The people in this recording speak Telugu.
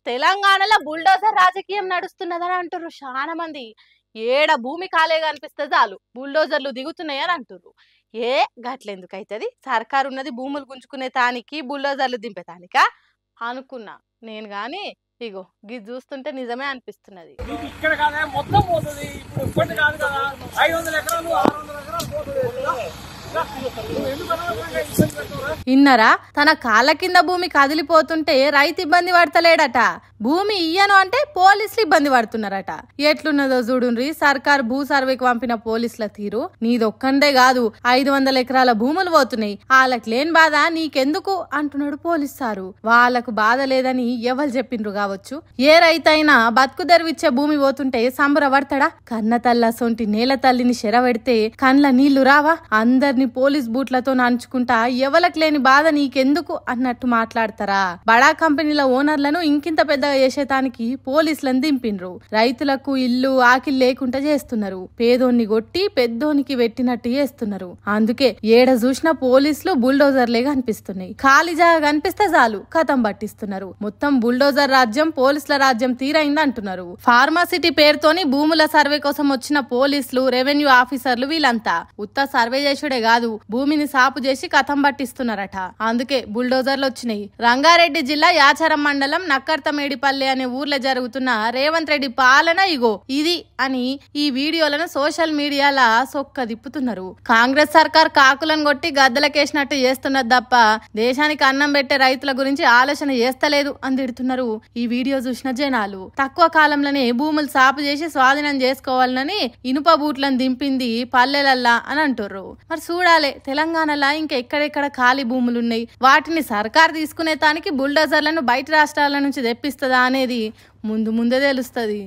తెలంగాణలో బుల్డోజర్ రాజకీయం నడుస్తున్నదని అంటుర్రు చాలా మంది. ఏడ భూమి ఖాళీ కనిపిస్తే చాలు బుల్డోజర్లు దిగుతున్నాయని అంటుర్రు. ఏ గట్లెందుకైతది? సర్కారు ఉన్నది భూములు గుంజుకునే తానికి బుల్డోజర్లు దింపేతానికా అనుకున్నా నేను గాని ఇగో గిది చూస్తుంటే నిజమే అనిపిస్తున్నది. ఇక్కడ కాదే మొత్తం పోతుంది. ఇప్పుడు ఒక్కటి కాదు కదా, 500 ఎకరాలు 600 ఎకరాలు పోతుంది. ఇన్నరా తన కాళ్ళ కింద భూమి కదిలిపోతుంటే రైతు ఇబ్బంది పడతలేడట. భూమి ఇయ్యను అంటే పోలీసులు ఇబ్బంది పడుతున్నారట. ఎట్లున్నదో చూడుండ్రి సర్కార్ భూ సర్వేకి పంపిన పోలీసుల తీరు. నీదొక్కండే కాదు 500 ఎకరాల భూములు పోతున్నాయి, వాళ్ళకి లేని బాధ నీకెందుకు అంటున్నాడు పోలీసు సారు. వాళ్ళకు బాధ లేదని ఎవరు చెప్పిండ్రు కావచ్చు. ఏ రైతైనా బతుకు తెరివిచ్చే భూమి పోతుంటే సంబరపడతాడా? కన్న తల్ల సొంటి నేల తల్లిని శరవెడితే కండ్ల నీళ్లు రావా? అందరిని పోలీస్ బూట్లతో నంచుకుంటా ఎవలకు లేని బాధ నీకెందుకు అన్నట్టు మాట్లాడతారా? బడా కంపెనీల ఓనర్లను ఇంకింత పెద్దగా చేసేటానికి పోలీసులను దింపిండ్రు. రైతులకు ఇల్లు ఆకిల్ లేకుండా చేస్తున్నారు. పేదోన్ని కొట్టి పెద్దోనికి పెట్టినట్టు చేస్తున్నారు. అందుకే ఏడ చూసినా పోలీసులు బుల్డోజర్లే కనిపిస్తున్నాయి. ఖాళీ జాగా కనిపిస్తే చాలు కథం పట్టిస్తున్నారు. మొత్తం బుల్డోజర్ రాజ్యం పోలీసుల రాజ్యం తీరైంది అంటున్నారు. ఫార్మాసిటీ పేరుతోని భూముల సర్వే కోసం వచ్చిన పోలీసులు రెవెన్యూ ఆఫీసర్లు వీళ్ళంతా ఉత్త సర్వే చేసుడే కాదు భూమిని సాపు చేసి కథం పట్టిస్తున్నారట. అందుకే బుల్డోజర్లు వచ్చినాయి. రంగారెడ్డి జిల్లా యాచారం మండలం నక్కర్తమేడిపల్లి అనే ఊర్లో జరుగుతున్న రేవంత్ రెడ్డి పాలన ఇగో ఇది అని ఈ వీడియోలను సోషల్ మీడియాలో సొక్క దిప్పుతున్నారు. కాంగ్రెస్ సర్కార్ కాకులను కొట్టి గద్దలకేసినట్టు చేస్తున్నది తప్ప దేశానికి అన్నం పెట్టే రైతుల గురించి ఆలోచన చేస్తలేదు అని తిడుతున్నారు. ఈ వీడియో చూసిన జనాలు తక్కువ కాలంలోనే భూములు సాపు చేసి స్వాధీనం చేసుకోవాలని ఇనుప బూట్లను దింపింది పల్లెలల్లా అని అంటుర్రు. మరి చూడాలి తెలంగాణలో ఇంకా ఎక్కడెక్కడ ఖాళీ భూములున్నాయి, వాటిని సర్కార్ తీసుకునే తానికి బుల్డోజర్లను బయట రాష్ట్రాల నుంచి తెప్పిస్తుందా అనేది ముందు ముందే తెలుస్తుంది.